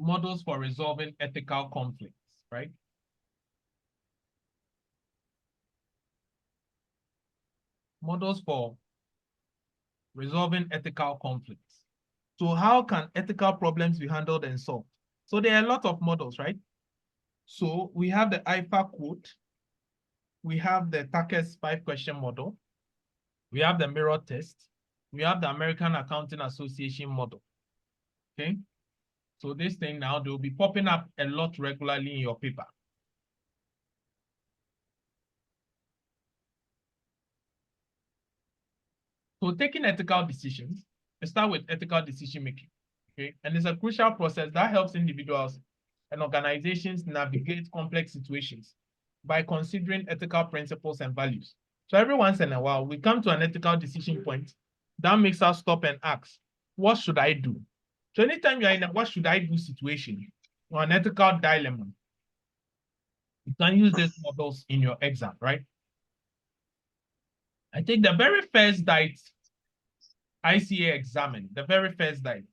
models for resolving ethical conflicts, right? Models for resolving ethical conflicts. So how can ethical problems be handled and solved? So there are a lot of models, right? So we have the IFA quote. We have the Takes 5-question model. We have the mirror test. We have the American Accounting Association model. Okay. So this thing now, they'll be popping up a lot regularly in your paper. So taking ethical decisions, let's start with ethical decision making. Okay. And it's a crucial process that helps individuals and organizations navigate complex situations by considering ethical principles and values. So every once in a while, we come to an ethical decision point that makes us stop and ask, what should I do? So anytime you're in a what should I do situation or an ethical dilemma, you can use these models in your exam, right? I think the very first diet ICA examen, the very first diet,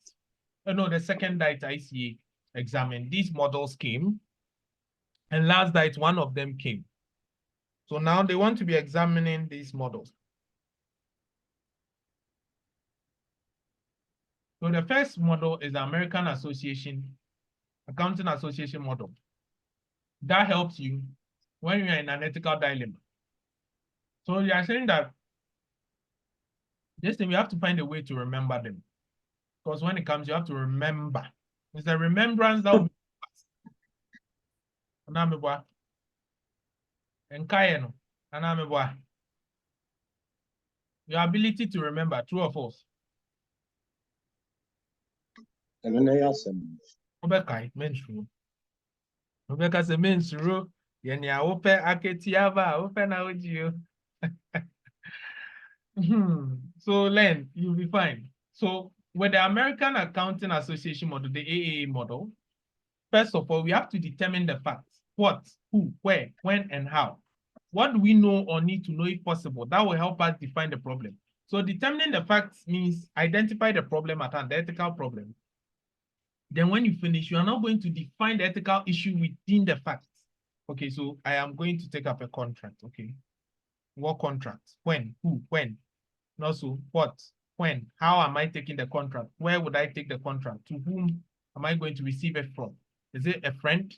no, the second diet ICA examen, these models came, and last diet, one of them came. So now they want to be examining these models. So the first model is the American Accounting Association model. That helps you when you're in an ethical dilemma. So you are saying that this thing, we have to find a way to remember them. Because when it comes, you have to remember. It's the remembrance that will be your ability to remember, true or false? Obekai, menstrual. Obeka se menstrual. Yenya ope aketiava, ope na ojio. So Len, you'll be fine. So with the American Accounting Association model, the AAA model, first of all, we have to determine the facts. What, who, where, when, and how. What do we know or need to know if possible? That will help us define the problem. So determining the facts means identify the problem at hand, the ethical problem. Then when you finish, you are now going to define the ethical issue within the facts. Okay, so I am going to take up a contract, okay? What contract? When? Who? When? And also, what? When? How am I taking the contract? Where would I take the contract? To whom am I going to receive it from? Is it a friend?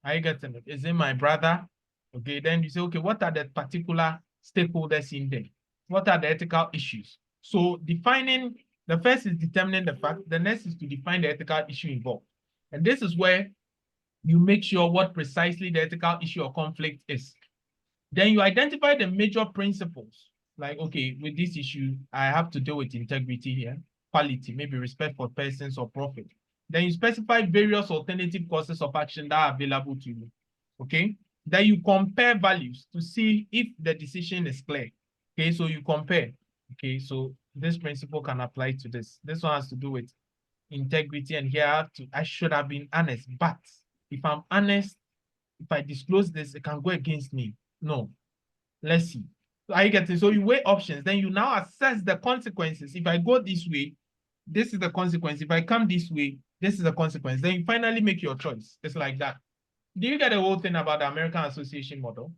Are you getting it? Is it my brother? Okay, then you say, okay, what are the particular stakeholders in there? What are the ethical issues? So defining, the first is determining the fact, the next is to define the ethical issue involved. And this is where you make sure what precisely the ethical issue or conflict is. Then you identify the major principles. Like, okay, with this issue, I have to deal with integrity here, quality, maybe respect for persons or profit. Then you specify various alternative courses of action that are available to you, okay? Then you compare values to see if the decision is clear, okay? So you compare, okay? So this principle can apply to this. This one has to do with integrity, and here I should have been honest, but if I'm honest, if I disclose this, it can go against me. No, let's see. So are you getting? So you weigh options, then you now assess the consequences. If I go this way, this is the consequence. If I come this way, this is the consequence. Then you finally make your choice. It's like that. Do you get the whole thing about the American Association model?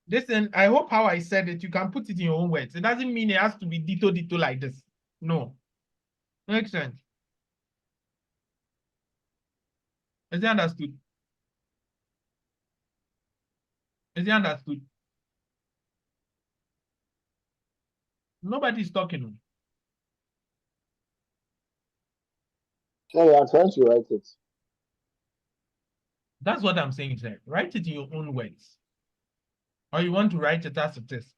Listen, I hope how I said it, you can put it in your own words. It doesn't mean it has to be ditto like this. No. Makes sense. Is it understood? Is it understood? Nobody's talking. Sorry, I'm trying to write it. That's what I'm saying, sir. Write it in your own words. Or you want to write it as a test.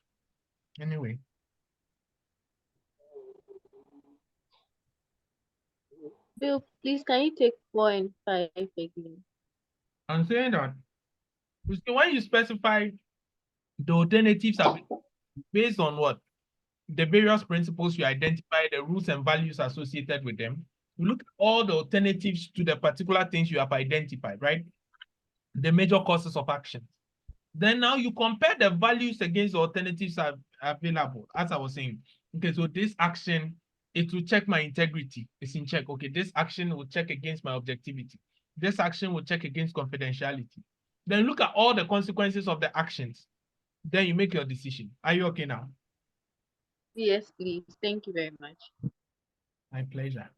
Anyway. Bill, please, can you take 4 and 5 again? I'm saying that when you specify the alternatives are based on what? The various principles you identify, the rules and values associated with them. You look at all the alternatives to the particular things you have identified, right? The major courses of action. Then now you compare the values against the alternatives available, as I was saying. Okay, so this action it will check my integrity. It's in check. Okay, this action will check against my objectivity. This action will check against confidentiality. Then look at all the consequences of the actions. Then you make your decision. Are you okay now? Yes, please. Thank you very much. My pleasure.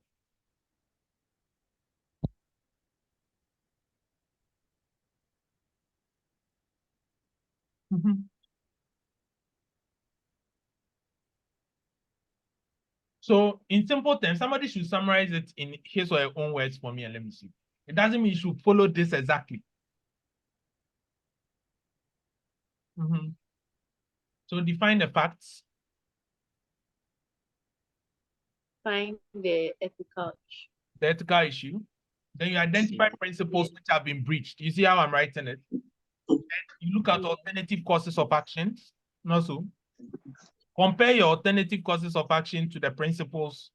So in simple terms, somebody should summarize it in his or her own words for me and let me see. It doesn't mean you should follow this exactly. So define the facts. Find the ethical issue. The ethical issue. Then you identify principles which have been breached. You see how I'm writing it? Then you look at alternative courses of action. Not so. Compare your alternative courses of action to the principles.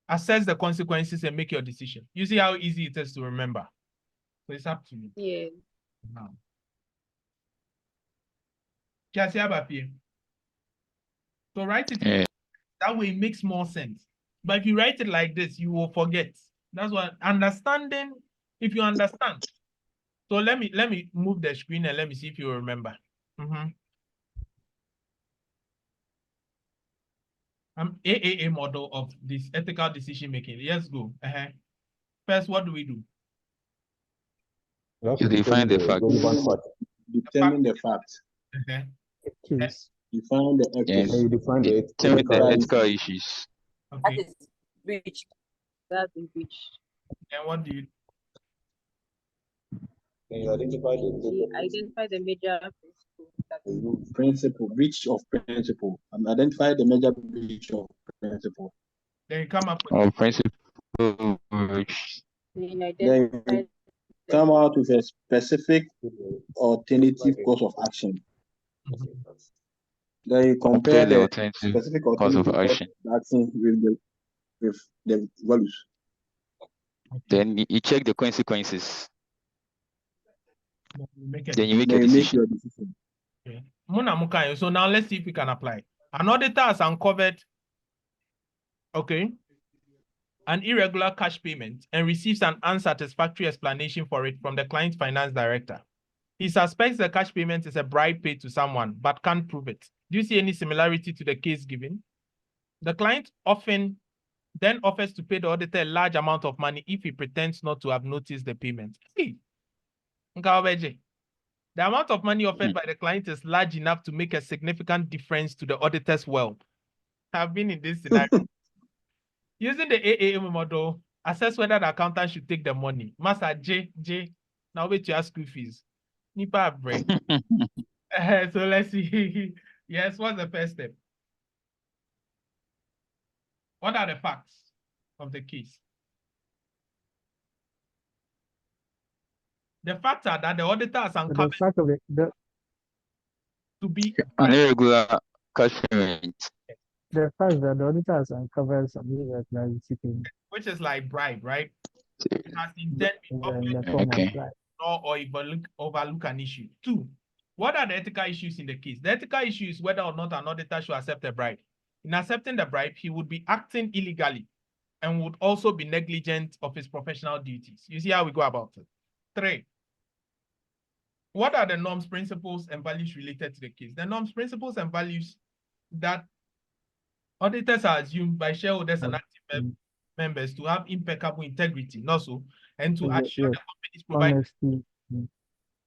Assess the consequences and make your decision. You see how easy it is to remember. So it's up to you. Yeah. Now. So write it. Yeah. That way it makes more sense. But if you write it like this, you will forget. That's what understanding, if you understand. So let me move the screen and let me see if you remember. AAA model of this ethical decision making. Let's go. First, what do we do? You define the fact. Determine the fact. Case. Define the Yeah. ethics. And you define the Determine the ethical ethical issues. Okay. That is breach. That's a breach. And what do you? And you identify Identify the major principle. Principle, breach of principle. And identify the major breach of principle. Then you come up with. Or principle. Then Then identify you come out with a specific alternative course of action. Then you compare the the alternative specific course of alternative action. with the values. Then you check the consequences. Make it. Then you make Then a you make decision. your decision. Okay. So now let's see if we can apply. An auditor has uncovered, okay, an irregular cash payment and receives an unsatisfactory explanation for it from the client finance director. He suspects the cash payment is a bribe paid to someone, but can't prove it. Do you see any similarity to the case given? The client often then offers to pay the auditor a large amount of money if he pretends not to have noticed the payment. See, the amount of money offered by the client is large enough to make a significant difference to the auditor's wealth. I've been in this scenario. Using the AAM model, assess whether the accountant should take the money. Master J, now wait your school fees. Nipa break. So let's see. Yes, what's the first step? What are the facts of the case? The facts are that the auditor has uncovered the fact of it, to be An irregular cash payment. the fact that the auditor has uncovered some irregularity in which is like bribe, right? It has intent the form Okay. of bribe. or overlook an issue. 2, what are the ethical issues in the case? The ethical issue is whether or not an auditor should accept a bribe. In accepting the bribe, he would be acting illegally and would also be negligent of his professional duties. You see how we go about it? 3, what are the norms, principles, and values related to the case? The norms, principles, and values that auditors are assumed by shareholders and active members to have impeccable integrity, not so, and to assure the companies provide Honesty,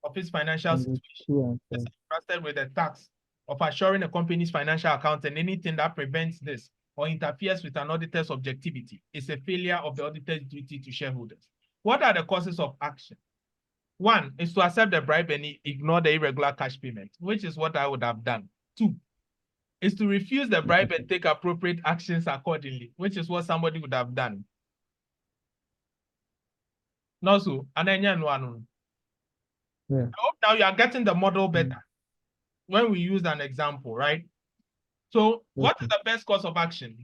of its financial situation is entrusted with the task of assuring a company's financial account, and anything that prevents this or interferes with an auditor's objectivity is a failure of the auditor's duty to shareholders. What are the causes of action? 1 is to accept the bribe and ignore the irregular cash payment, which is what I would have done. 2 is to refuse the bribe and take appropriate actions accordingly, which is what somebody would have done. No, so, and then I hope now you are getting the model better when we use an example, right? So what is the best course of action?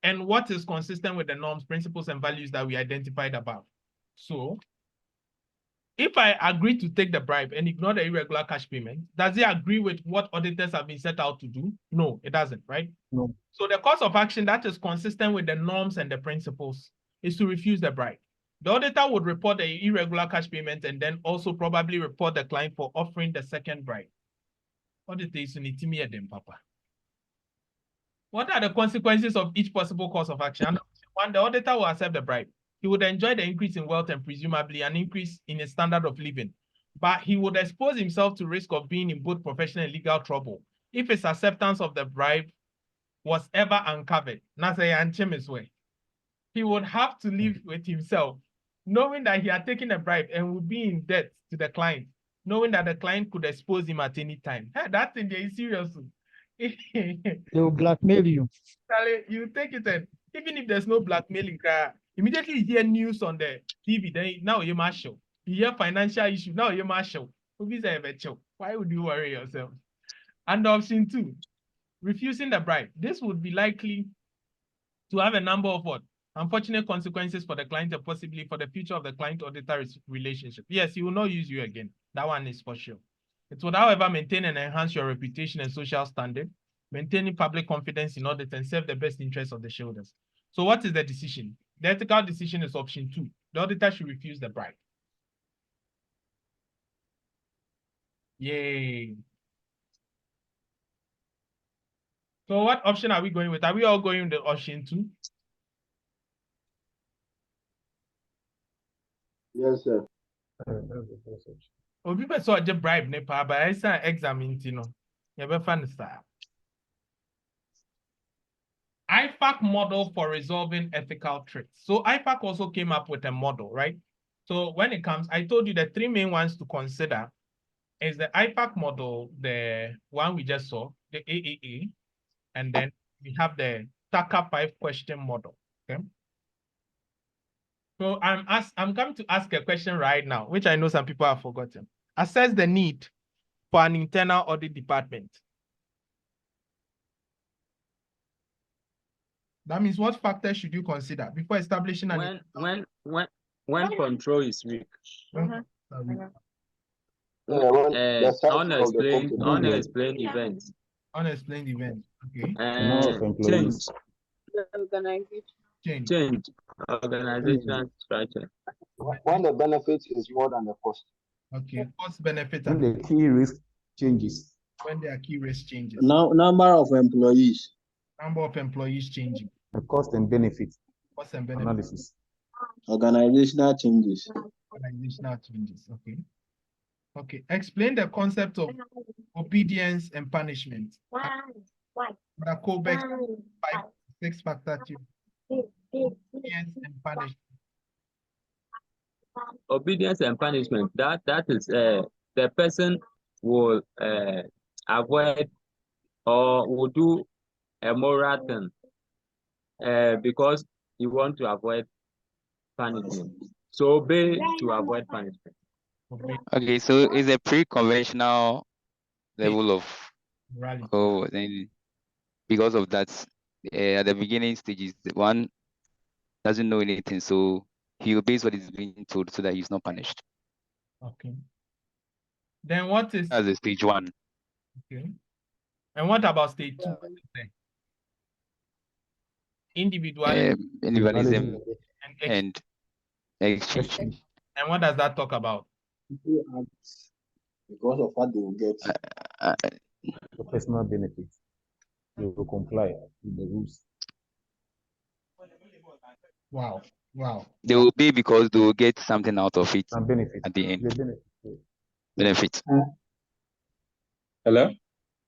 And what is consistent with the norms, principles, and values that we identified above? So if I agree to take the bribe and ignore the irregular cash payment, does it agree with what auditors have been set out to do? No, it doesn't, right? No. So the course of action that is consistent with the norms and the principles is to refuse the bribe. The auditor would report the irregular cash payment and then also probably report the client for offering the second bribe. Auditor is papa. What are the consequences of each possible course of action? One, the auditor will accept the bribe. He would enjoy the increase in wealth and presumably an increase in his standard of living. But he would expose himself to risk of being in both professional and legal trouble if his acceptance of the bribe was ever uncovered. He would have to live with himself, knowing that he had taken a bribe and would be in debt to the client, knowing that the client could expose him at any time. Hey, that thing is serious. They will blackmail you. You take it and even if there's no blackmailing, immediately you hear news on the TV, then now you're marshal. You hear financial issue, now you're marshal. Why would you worry yourself? And option 2, refusing the bribe. This would be likely to have a number of what? Unfortunate consequences for the client and possibly for the future of the client-auditor relationship. Yes, he will not use you again. That one is for sure. It would, however, maintain and enhance your reputation and social standing, maintaining public confidence in audit and serve the best interests of the shareholders. So what is the decision? The ethical decision is option 2. The auditor should refuse the bribe. Yay. So what option are we going with? Are we all going with the option 2? Yes, sir. Obi be so je bribe ne pa ba esa exam no. You be fan star. IFAC model for resolving ethical threats. So IFAC also came up with a model, right? So when it comes, I told you the 3 main ones to consider is the IFAC model, the one we just saw, the AAA, and then we have the TACA 5-question model. Okay. So I'm coming to ask a question right now, which I know some people have forgotten. Assess the need for an internal audit department. That means what factors should you consider before establishing an when control is weak? Unexplained events. Unexplained events. Okay. Change organizational structure. When the benefit is more than the cost. Okay. Cost benefit. When the key risk changes. When there are key risk changes. Now, number of employees. Number of employees changing. The cost and benefit. Cost and benefit. Analysis. Organizational changes. Organizational changes. Okay. Okay. Explain the concept of obedience and punishment. Kobex 5-6-factor obedience and punishment. Obedience and punishment. That is the person will avoid or will do a moral thing because you want to avoid punishment. So obey to avoid punishment. Okay, so it's a pre-conventional level of Morality. oh, then because of that, at the beginning stages, the one doesn't know anything, so he obeys what is being told so that he's not punished. Okay. Then what is That's the stage 1. okay? And what about stage 2? Individualism Individualism and and exchange. And what does that talk about? People act because of what they will get. For personal benefit. They will comply with the rules. Wow. Wow. They will pay because they will get something out of it And benefit. at the end. The benefit. Benefit. Hello?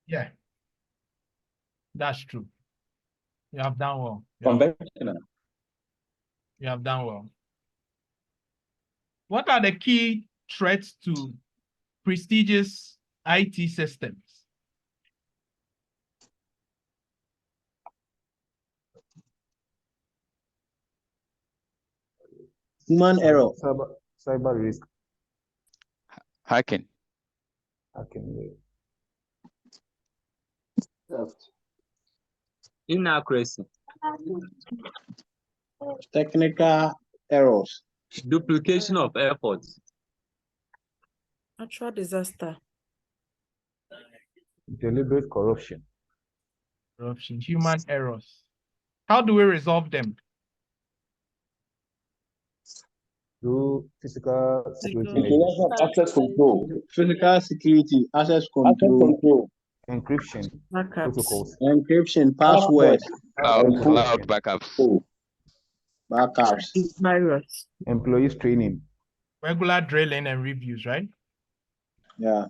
Yeah. That's true. You have done well. Conventional. You have done well. What are the key threats to prestigious IT systems? Human error. Cyber risk. Hacking. Theft. Inaccuracy. Technical errors. Duplication of efforts. Natural disaster. Deliberate corruption. Corruption, human errors. How do we resolve them? Through physical security measures. Introduction of access control. Physical security, access control, Encryption Backups. protocols. encryption, password, Cloud backups. backups. Virus. Employees training. Regular drilling and reviews, right? Yeah.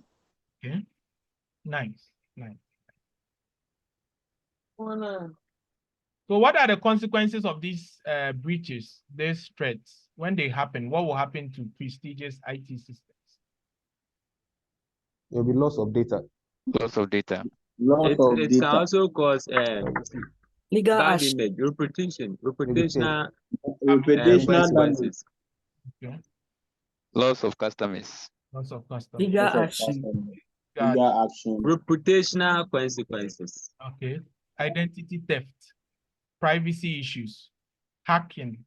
Okay. Nice. So what are the consequences of these breaches, these threats? When they happen, what will happen to prestigious IT systems? There will be loss of data. Loss of data. Lot It, of it can data. also cause Legal bad action. image, reputational Reputational damage. consequences. Okay. Loss of customers. Lots of customers. Legal Lots of action. customers. Got Legal action. Reputational consequences. Okay. Identity theft, privacy issues, hacking,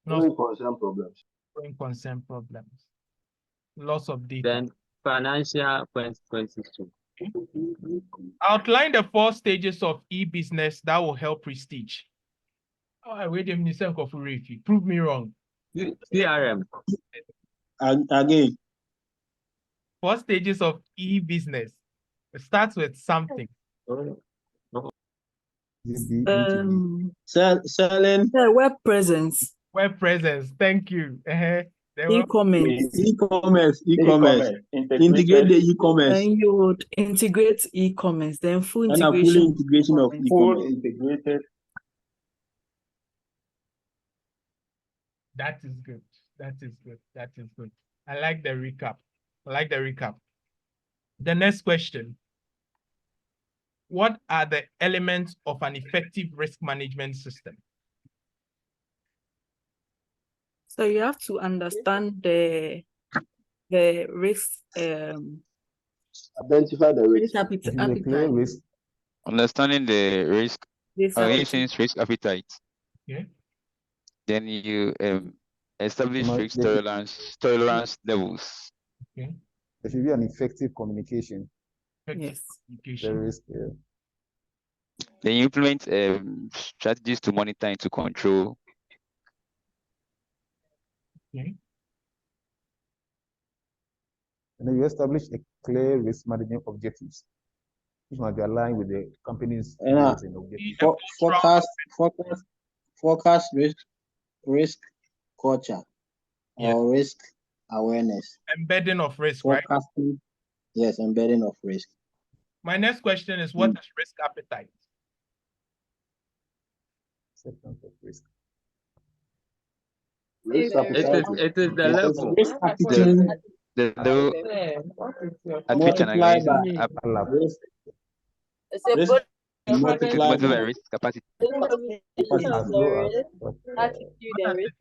Going concern problems. growing concern problems, loss of data. Then financial consequences too. Outline the 4 stages of e-business that will help prestige. Oh, wait a minute, prove me wrong. CRM. Again, 4 stages of e-business. It starts with something. selling Web presence. Web presence. Thank you. There were E-commerce. e-commerce. Integrate the e-commerce Then you would integrate e-commerce. Then full and a full integration. integration of e-commerce. integrated. That is good. That is good. That is good. I like the recap. The next question. What are the elements of an effective risk management system? So you have to understand the risk Identify the risk. Clear risk. Understanding the risk, organization's risk appetite. Yeah. Then you establish risk tolerance levels. Okay. There should be an effective communication. Yes. The risk. Yeah. Then you implement strategies to monitor and to control. Okay. And then you establish a clear risk management objectives, which must be aligned with the company's goals and objectives. Forecast risk culture or risk awareness. Embedding of risk, Forecasting, right? yes, embedding of risk. My next question is, what is risk appetite? Acceptance of risk. It is the level. Risk attitude The level at which an multiplied organization by risk multiplied multiplied by by risk capacity. As attitude and risk.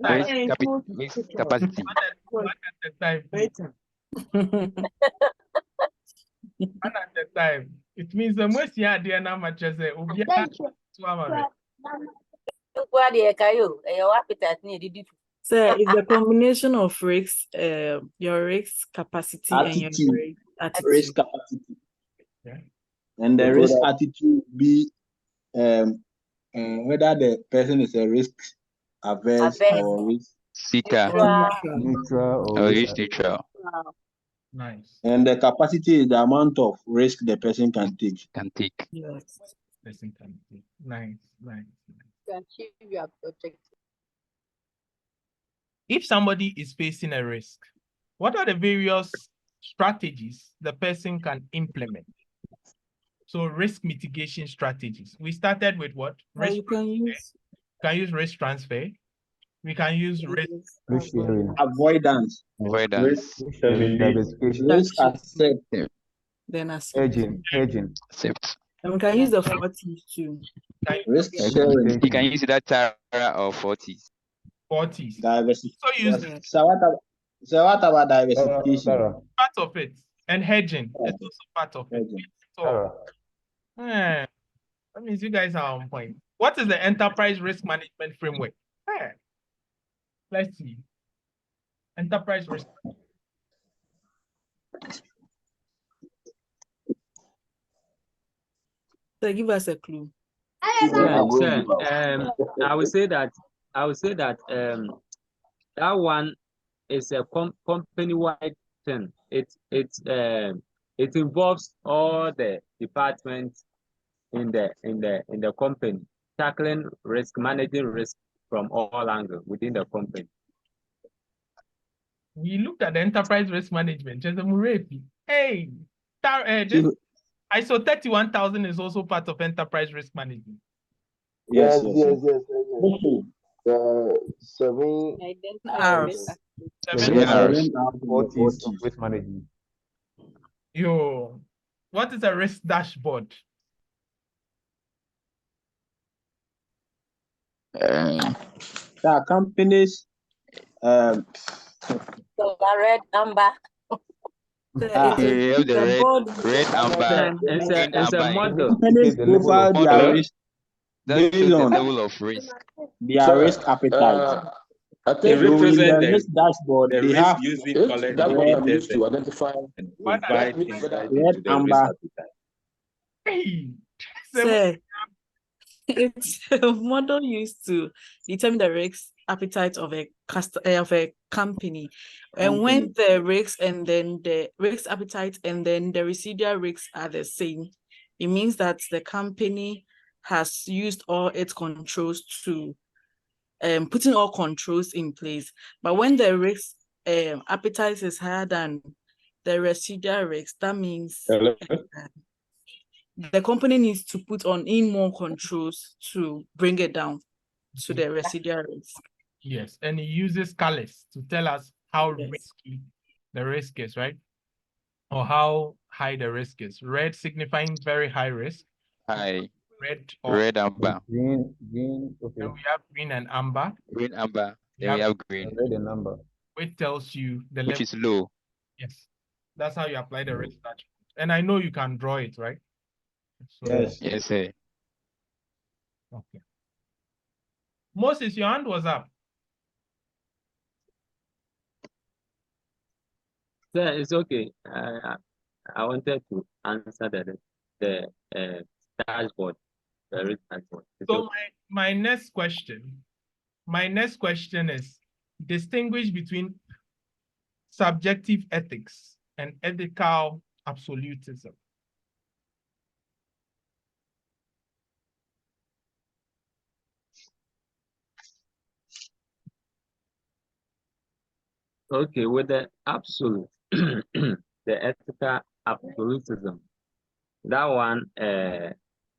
Risk capacity. One at a time. One at a time. It means the most you are there now, much as a So it's a combination of risks, your risk capacity and your risk attitude. risk capacity. Yeah. And the risk attitude be whether the person is a risk averse or risk seeker Neutral or risk neutral. Nice. and the capacity is the amount of risk the person can take. Yes. Person can take. Nice. To achieve your objective. If somebody is facing a risk, what are the various strategies the person can implement? So risk mitigation strategies. We started with what? You can use risk transfer. We can use risk sharing, Avoidance, Avoidance. risk accept, then accept. hedging. Accept. And we can use the 40s too. risk sharing, You can use that Tara or 40s. 40s. diversity. So use So what about diversification? part of it. And hedging. It's also part of it. So that means you guys are on point. What is the enterprise risk management framework? Let's see. Enterprise risk. So give us a clue. Sir, I would say that that one is a company-wide thing. It involves all the departments in the company, tackling risk, managing risk from all angles within the company. We looked at the enterprise risk management. Just a Murepi. Hey, this ISO 31000 is also part of enterprise risk management. Yes. 7 R's. 7 R's. What is risk management? Yo, what is a risk dashboard? Companies The red, amber. We have the red, amber, It's green, a amber. model. companies The level profile of their model. risk That based shows the on level of risk. their risk appetite. I So think in the represent risk dashboard, the they risk have using that collective one can be used indicators to identify and What provide that means insight whether red, into the risk amber. appetite. Hey, Sir, it's a model used to determine the risk appetite of a company. And when the risks and then the risk appetite and then the residual risks are the same, it means that the company has used all its controls to putting all controls in place. But when the risk appetite is higher than the residual risks, that means the company needs to put in more controls to bring it down to the residual risk. yes, and it uses colors to tell us how risky the risk is, right? Or how high the risk is. Red signifying very high risk. High. Red, amber. Green, okay. And we have green and amber. Green, amber. Then we have green. Red and amber. Which tells you the which level. is low. Yes, that's how you apply the risk dashboard. And I know you can draw it, right? So, Yes. Yes, sir. okay. Moses, your hand was up. Sir, it's okay. I wanted to answer the dashboard, the risk dashboard. So okay. my next question is distinguish between subjective ethics and ethical absolutism. Okay, with the absolute, the ethical absolutism, that one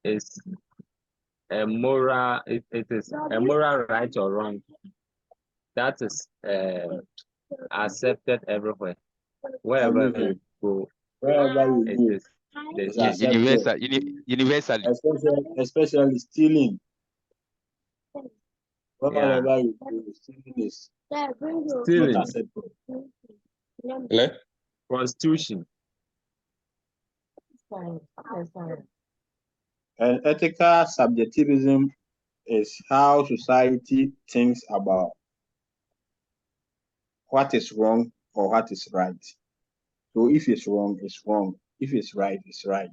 is a moral. It is a moral right or wrong. That is accepted everywhere, wherever you go. Wherever you It go, is. it's accepted. Universally. Especially stealing. Yeah. Wherever you go, stealing is Stealing. not accepted. Prostitution. And ethical subjectivism is how society thinks about what is wrong or what is right. So if it's wrong, it's wrong. If it's right, it's right.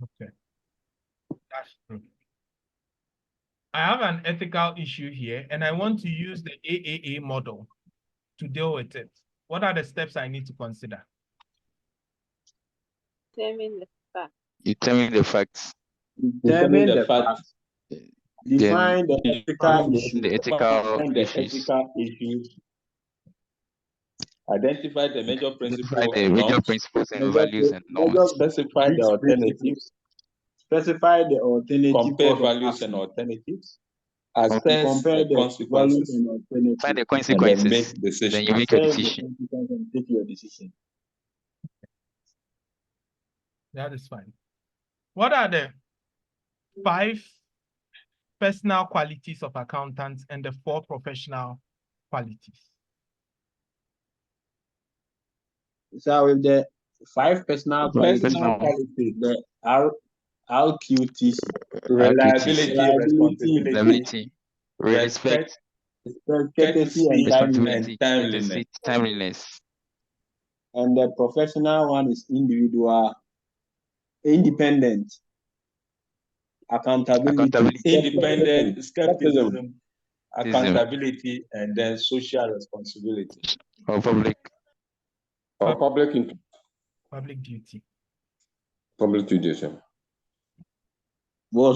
Okay. That's true. I have an ethical issue here, and I want to use the AAA model to deal with it. What are the steps I need to consider? Determine the fact. Determine the facts. Determine the facts. Define the ethical issue. The ethical issues. Identify the major Identify principles the and major norms. principles and values and norms. Specify the alternatives. Specify the alternative. Compare values and alternatives. Assess compare the consequences. and alternatives. Find the And consequences. then make decisions. Then you make a decision. And take your decision. That is fine. What are the 5 personal qualities of accountants and the 4 professional qualities? So with the 5 personal qualities, the RQTs, Reliability, responsibility, respect, courtesy, and timeliness. And the professional one is independent. accountability, independent skepticism, accountability, and then social responsibility. Or public. Or public duty. Public duty. boss,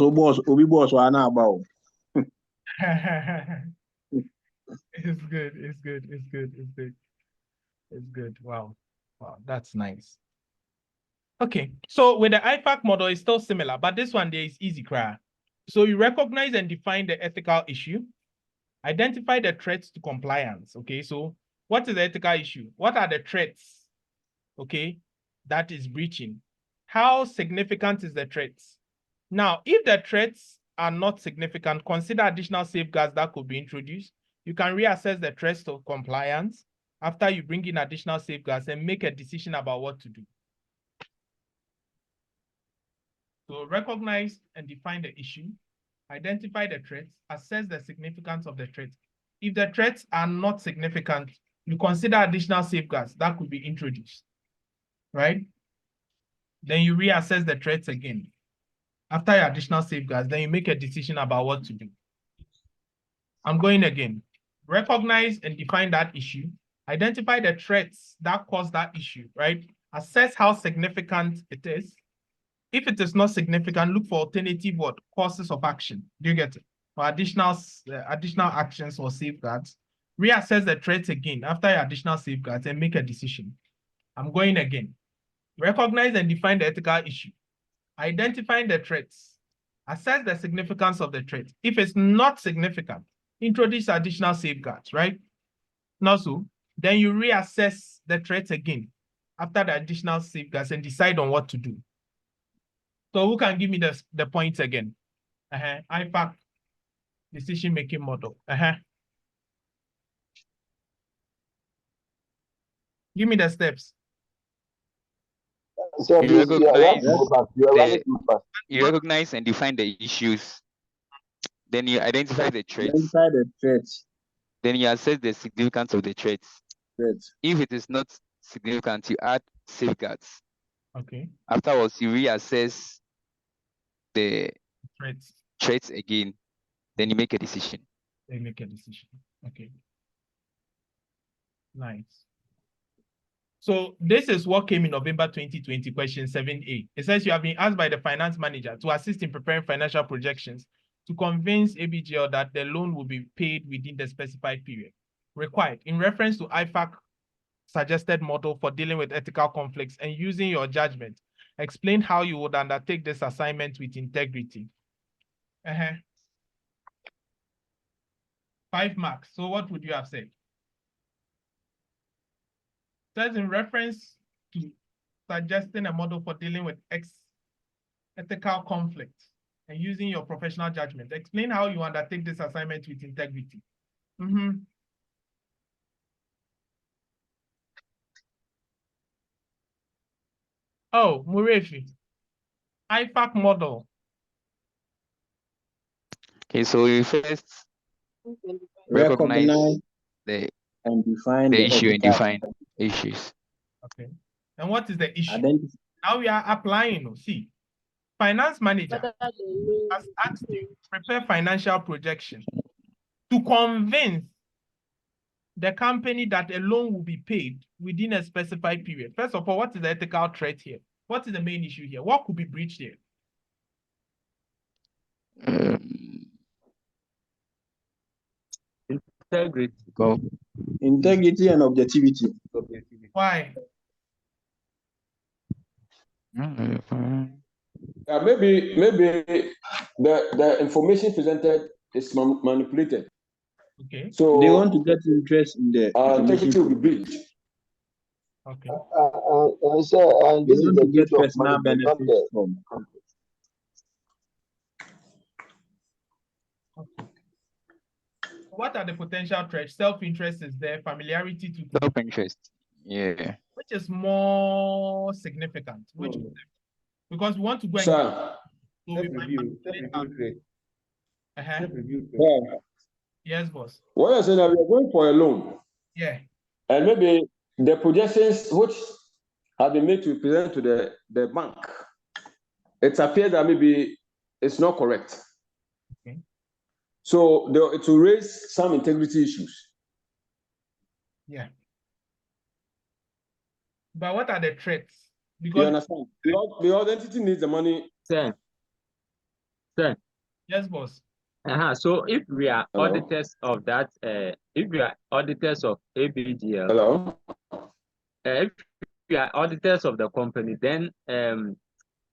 wana about. It's good. It's good. It's good. It's good. It's good. Wow. Wow. That's nice. Okay. So with the IFAC model, it's still similar, but this one there is easy cry. So you recognize and define the ethical issue, identify the threats to compliance. Okay. So what is the ethical issue? What are the threats? Okay. That is breaching. How significant is the threats? Now, if the threats are not significant, consider additional safeguards that could be introduced. You can reassess the threats to compliance after you bring in additional safeguards and make a decision about what to do. So recognize and define the issue, identify the threats, assess the significance of the threats. If the threats are not significant, you consider additional safeguards that could be introduced, right? Then you reassess the threats again. After your additional safeguards, then you make a decision about what to do. I'm going again. Recognize and define that issue. Identify the threats that cause that issue, right? Assess how significant it is. If it is not significant, look for alternative courses of action. Do you get it? Or additional actions or safeguards. Reassess the threats again after your additional safeguards and make a decision. I'm going again. Recognize and define the ethical issue. Identify the threats. Assess the significance of the threat. If it's not significant, introduce additional safeguards, right? Not so. Then you reassess the threats again after the additional safeguards and decide on what to do. So who can give me the points again? IFAC decision-making model. Give me the steps. You recognize and define the issues. Then you identify the threats. Then you assess the significance of the threats. If it is not significant, you add safeguards. Okay. Afterwards, you reassess the threats again. Then you make a decision. They make a decision. Okay. Nice. So this is what came in November 2020, question 7A. It says you have been asked by the finance manager to assist in preparing financial projections to convince ABGL that the loan will be paid within the specified period required in reference to IFAC suggested model for dealing with ethical conflicts and using your judgment. Explain how you would undertake this assignment with integrity. 5 marks. So what would you have said? Says in reference to suggesting a model for dealing with ethical conflicts and using your professional judgment. Explain how you undertake this assignment with integrity. Oh, Murefi. IFAC model. Okay, so you first recognize the issue and define issues. Okay. And what is the issue? Now we are applying. See, finance manager has asked you to prepare financial projection to convince the company that a loan will be paid within a specified period. First of all, what is the ethical threat here? What is the main issue here? What could be breached here? Integrity. Go. Integrity and objectivity. Why? Maybe the information presented is manipulated. Okay. So they want to get interest in the integrity will be breached. Okay. And this is the get personal benefit from. Okay. What are the potential threats? Self-interest is there, familiarity to self-interest. Yeah. Which is more significant? Which because we want to go and so yes, boss. What I said, we are going for a loan. Yeah. And maybe the projections which have been made to present to the bank, it appears that maybe is not correct. Okay. So it will raise some integrity issues. Yeah. But what are the threats? You Because understand? The entity needs the money. Sir. yes, boss. So if we are Hello? auditors of that, if we are auditors of ABGL, Hello? if we are auditors of the company, then there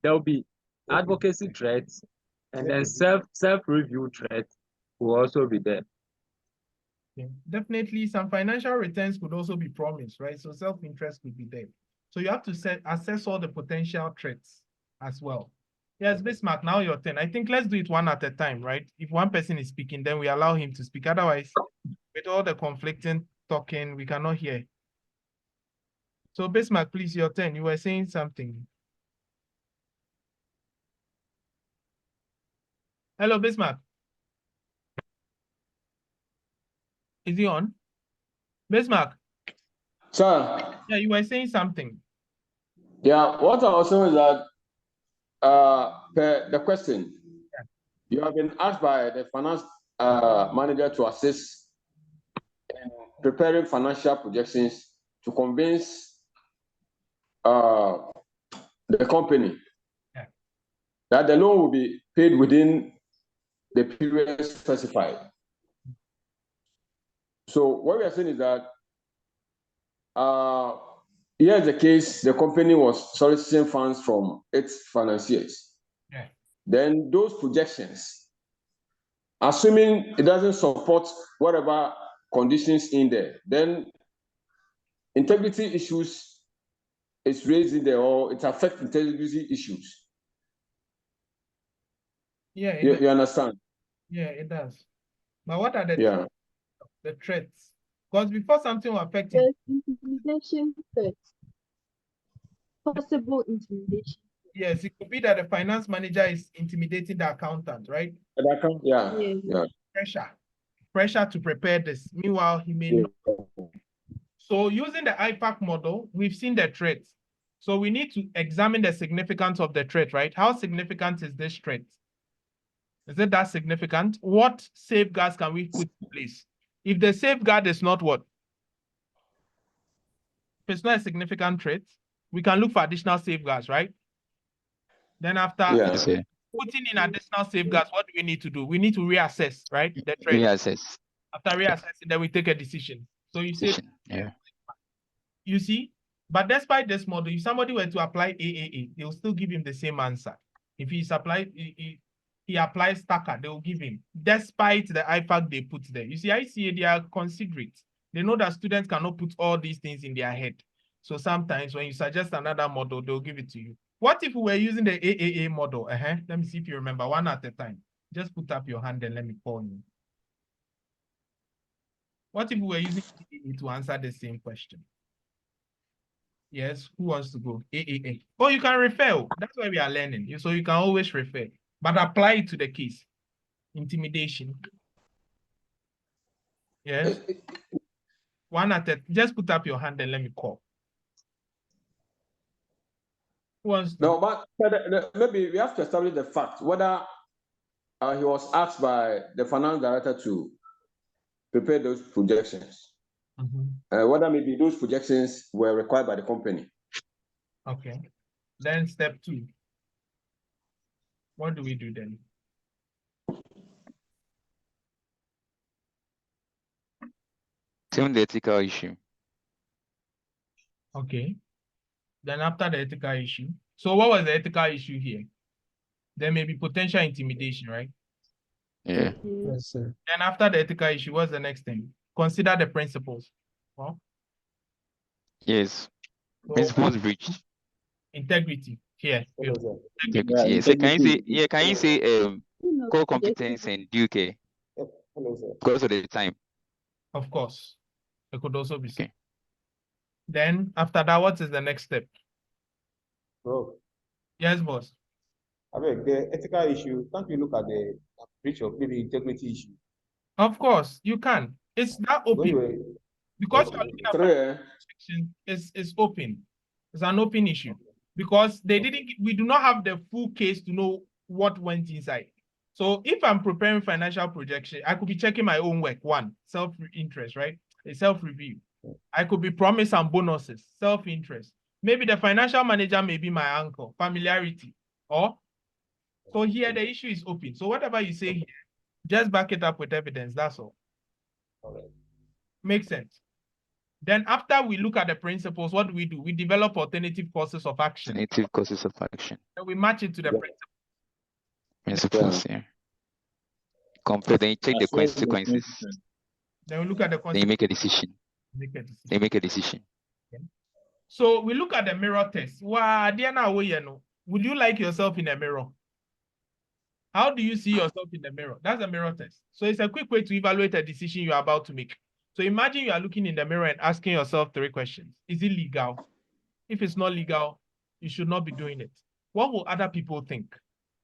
will be advocacy threats, and then self-review threats will also be there. Okay. Definitely, some financial returns could also be promised, right? So self-interest could be there. So you have to assess all the potential threats as well. Yes, Bismarck, now your turn. I think let's do it one at a time, right? If one person is speaking, then we allow him to speak. Otherwise, with all the conflicting talking, we cannot hear. So Bismarck, please, your turn. You were saying something. Hello, Bismarck. Is he on? Bismarck. Sir. Yeah, you were saying something. Yeah, what I was saying is that per the question, you have been asked by the finance manager to assist in preparing financial projections to convince the company that the loan will be paid within the period specified. So what we are saying is that here's the case: the company was soliciting funds from its financiers. Yeah. Then those projections, assuming it doesn't support whatever conditions in there, then integrity issues is raised in there, or it affects integrity issues. Yeah, you understand? Yeah, it does. But what are the threats? Because before something will affect you. Intimidation threats. Possible intimidation. Yes, it could be that the finance manager is intimidating the accountant, right? Yeah. Pressure to prepare this. Meanwhile, he may not. So using the IPAC model, we've seen the threats. So we need to examine the significance of the threat, right? How significant is this threat? Is it that significant? What safeguards can we put in place? If the safeguard is not what? If it's not a significant threat, we can look for additional safeguards, right? Then after putting in additional safeguards, what do we need to do? We need to reassess, right? The threat. Reassess. After reassessing, then we take a decision. So you say, yeah. You see, but despite this model, if somebody were to apply AAA, they will still give him the same answer. If he applies stacker, they will give him, despite the IFAC they put there. You see, ICA, they are considerate. They know that students cannot put all these things in their head. So sometimes when you suggest another model, they'll give it to you. What if we were using the AAA model? Let me see if you remember, one at a time. Just put up your hand and let me call you. What if we were using AAA to answer the same question? Yes, who wants to go? AAA. Oh, you can refer. That's why we are learning. So you can always refer, but apply it to the case. Intimidation. Yes. One at a time. Just put up your hand and let me call. Who wants to? No, but maybe we have to establish the fact whether he was asked by the finance director to prepare those projections. Whether maybe those projections were required by the company. Okay. Then step 2. What do we do then? Tell the ethical issue. Okay. Then after the ethical issue. So what was the ethical issue here? There may be potential intimidation, right? Yeah. Yes, sir. Then after the ethical issue, what's the next thing? Consider the principles. Well, yes. So, principles breached. Integrity. Here. Integrity. Yes. So can you say core competence and due care? Because of the time. Of course. It could also be okay. Then after that, what is the next step? Bro. Yes, boss. I mean, the ethical issue, can't we look at the breach of maybe integrity issue? Of course, you can. It's that open. Because you're looking at it's open. It's an open issue. Because we do not have the full case to know what went inside. So if I'm preparing financial projection, I could be checking my own work. One, self-interest, right? A self-review. I could be promised some bonuses, self-interest. Maybe the financial manager may be my uncle, familiarity. Or so here the issue is open. So whatever you say here, just back it up with evidence. That's all. Makes sense. Then after we look at the principles, what do? We develop alternative courses of action. Alternative courses of action. And we match it to the principles. Yeah. Compare, then you check the consequences. Then we look at the consequences. Then you make a decision. They make a decision. Okay. So we look at the mirror test. Would you like yourself in a mirror? How do you see yourself in the mirror? That's a mirror test. So it's a quick way to evaluate a decision you are about to make. So imagine you are looking in the mirror and asking yourself 3 questions. Is it legal? If it's not legal, you should not be doing it. What will other people think?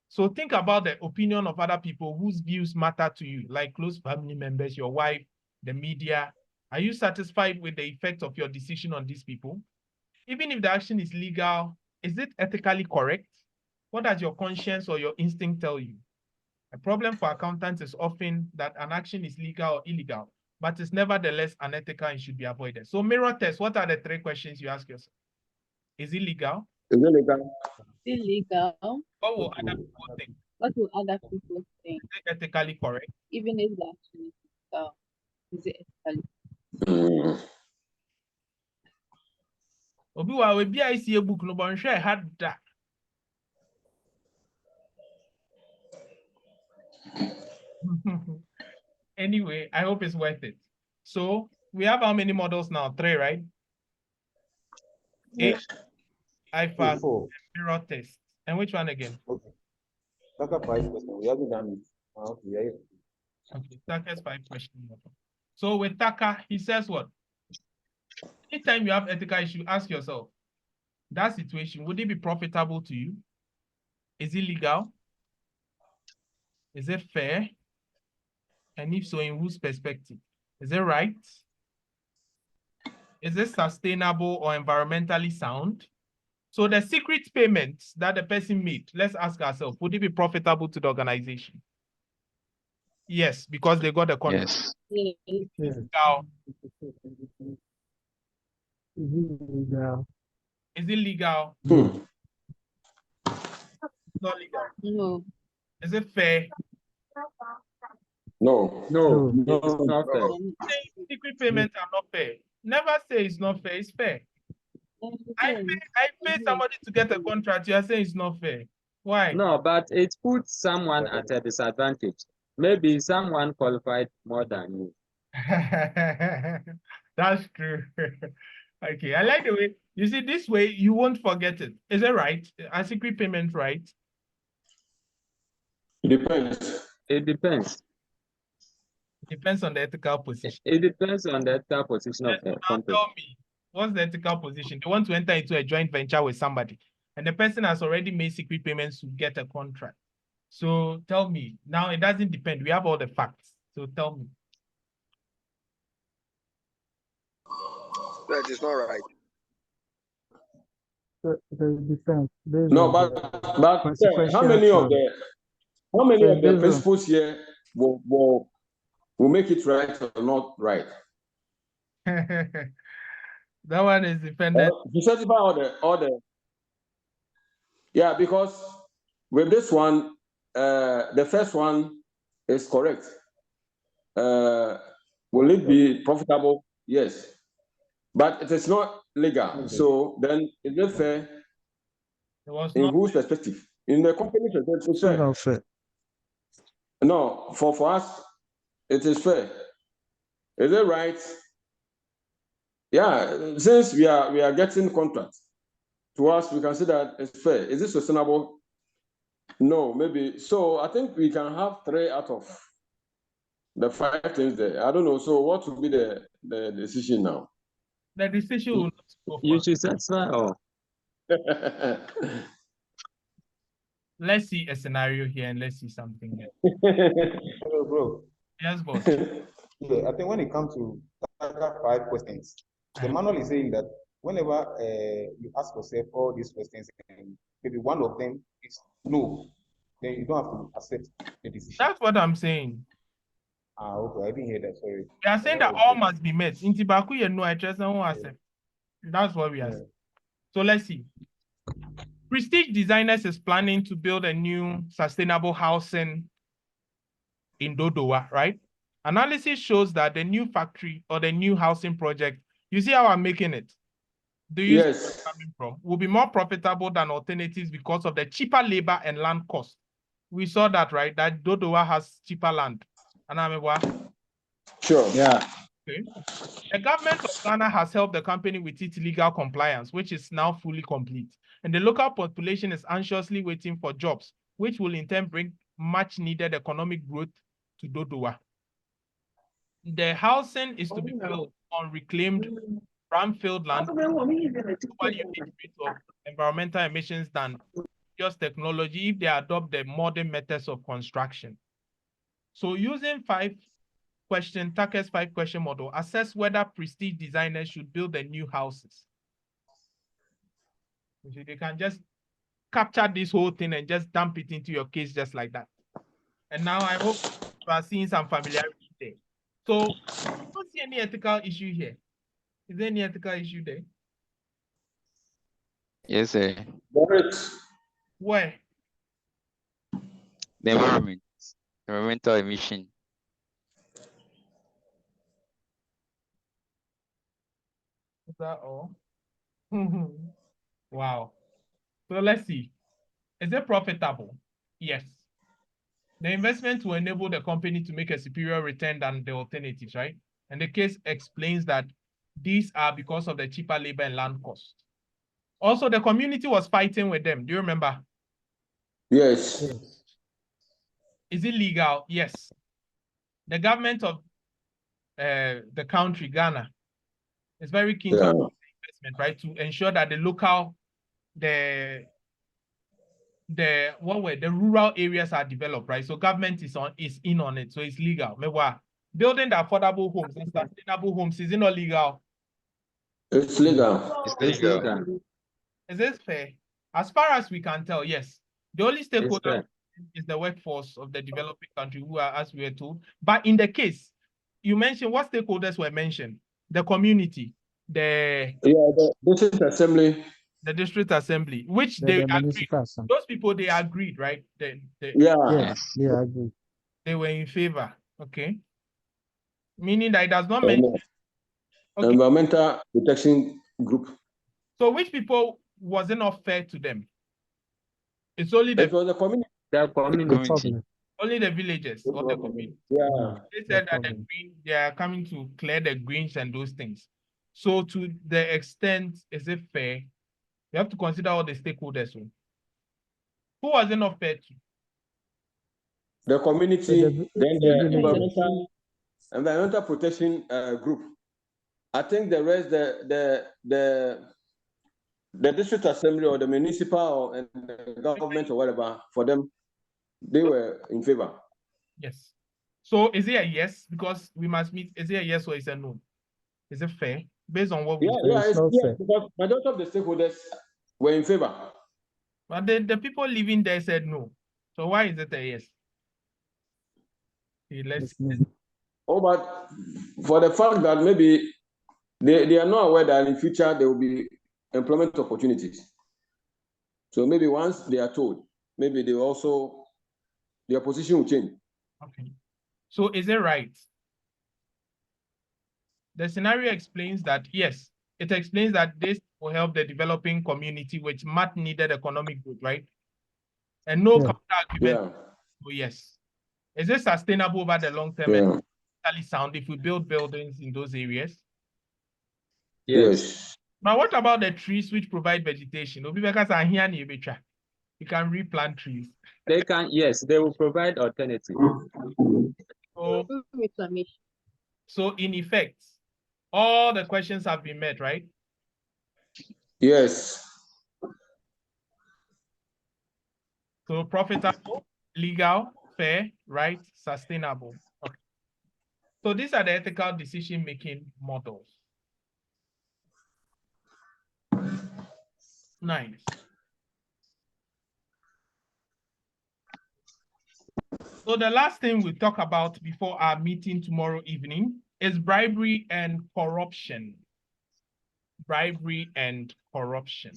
So think about the opinion of other people whose views matter to you, like close family members, your wife, the media. Are you satisfied with the effect of your decision on these people? Even if the action is legal, is it ethically correct? What does your conscience or your instinct tell you? A problem for accountants is often that an action is legal or illegal, but it's nevertheless unethical and should be avoided. So mirror test, what are the 3 questions you ask yourself? Is it legal? Is it legal? Illegal. What will other people think? What will other people think? Is it ethically correct? Even if the action is legal, is it ethically? Obi wa we bi I see a book no but I had that. Anyway, I hope it's worth it. So we have how many models now? 3, right? Yes. IFAS, 4. mirror test. And which one again? Okay. Taka 5 questions. We haven't done it. Okay. Taka's 5 questions. So with Taka, he says what? Anytime you have ethical issue, ask yourself, that situation, would it be profitable to you? Is it legal? Is it fair? And if so, in whose perspective? Is it right? Is it sustainable or environmentally sound? So the secret payments that the person made, let's ask ourselves, would it be profitable to the organization? Yes, because they got the contract. Yes. Now, Is it legal? is it legal? Not legal. No. Is it fair? No. It's not fair. Secret payments are not fair. Never say it's not fair, it's fair. I pay somebody to get a contract, you are saying it's not fair. Why? No, but it puts someone at a disadvantage. Maybe someone qualified more than you. That's true. Okay, I like the way, you see, this way you won't forget it. Is it right? A secret payment right? It depends. It depends. Depends on the ethical position. It depends on the ethical position of the company. Tell me, what's the ethical position? They want to enter into a joint venture with somebody, and the person has already made secret payments to get a contract. So tell me, now it doesn't depend. We have all the facts. So tell me. That is not right. The defense. No, but how many of the principles here will make it right or not right? That one is dependent. To satisfy all the. Yeah, because with this one, the first one is correct. Will it be profitable? Yes, but it is not legal. Okay. So then, is it fair? In whose perspective? In the company perspective, it's fair. Not fair. No, for us, it is fair. Is it right? Yeah, since we are getting contracts, to us we can say that it's fair. Is it sustainable? No, maybe. So I think we can have 3 out of the 5 things there. I don't know. So what would be the decision now? The decision will not go you should satisfy all. Let's see a scenario here and let's see something here. Hello, bro. Yes, boss. Yeah, I think when it comes to 5 questions, the manual is saying that whenever you ask yourself all these questions, and maybe one of them is no, then you don't have to accept the decision. That's what I'm saying. Okay, I didn't hear that. Sorry. We are saying that all must be met. In Tibaku, you know, I just don't accept. That's what we are saying. So let's see. Prestige Designers is planning to build a new sustainable housing in Dodowa, right? Analysis shows that the new factory or the new housing project, you see how I'm making it? Do you see where Yes. I'm coming from? Will be more profitable than alternatives because of the cheaper labor and land cost. We saw that, right? That Dodowa has cheaper land. Sure. Yeah. Okay. The government of Ghana has helped the company with its legal compliance, which is now fully complete. And the local population is anxiously waiting for jobs, which will in turn bring much needed economic growth to Dodowa. The housing is to be built on reclaimed brownfield land, lower unit rate of environmental emissions than just technology if they adopt the modern methods of construction. So using Tucker's 5-question model, assess whether prestige designers should build the new houses. They can just capture this whole thing and just dump it into your case just like that. And now I hope you are seeing some familiarity there. So I don't see any ethical issue here. Is there any ethical issue there? Yes, sir. Where? The environment, environmental emission. Is that all? Wow. So let's see. Is it profitable? Yes. The investment will enable the company to make a superior return than the alternatives, right? And the case explains that these are because of the cheaper labor and land cost. Also, the community was fighting with them. Do you remember? Yes. Is it legal? Yes. The government of the country, Ghana, is very keen to investment, right? To ensure that the local, the rural areas are developed, right? So government is in on it, so it's legal. Building the affordable homes and sustainable homes, is it not legal? It's legal. It's legal. Is this fair? As far as we can tell, yes. The only stakeholder is the workforce of the developing country, who are, as we were told. But in the case, you mentioned what stakeholders were mentioned? The community, the district assembly. The district assembly, which they agreed. Those people, they agreed, right? Yes, they agreed. They were in favor. Okay. Meaning that it does not mention environmental protection group. So which people was it not fair to them? It's only it was the community. The community. Only the villagers or the community. Yeah. They said that they are coming to clear the greens and those things. So to the extent, is it fair? You have to consider all the stakeholders. Who was it not fair to? The community, then the environmental protection group. I think the rest, the district assembly or the municipal or the government or whatever, for them, they were in favor. Yes. So is it a yes? Because we must meet. Is it a yes or is it a no? Is it fair? Based on what we yes, because majority of the stakeholders were in favor. But the people living there said no. So why is it a yes? Okay, but for the fact that maybe they are not aware that in future there will be employment opportunities. So maybe once they are told, maybe they also, their position will change. Okay. So is it right? The scenario explains that, yes, it explains that this will help the developing community with much needed economic growth, right? And no counter argument. So yes. Is it sustainable over the long term and totally sound if we build buildings in those areas? Yes. But what about the trees which provide vegetation? You can replant trees. They can, yes, they will provide alternative. So in effect, all the questions have been met, right? Yes. So profitable, legal, fair, right, sustainable. Okay. So these are the ethical decision-making models. Nice. So the last thing we talk about before our meeting tomorrow evening is bribery and corruption. Bribery and corruption.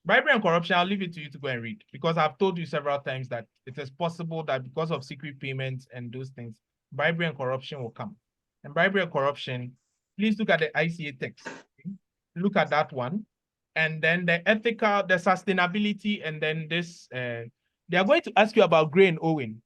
Bribery and corruption, I'll leave it to you to go and read, because I've told you several times that it is possible that because of secret payments and those things, bribery and corruption will come. And bribery and corruption, please look at the ICA text. Okay? Look at that one. And then the ethical, the sustainability, and then this, they are going to ask you about grain, Owen.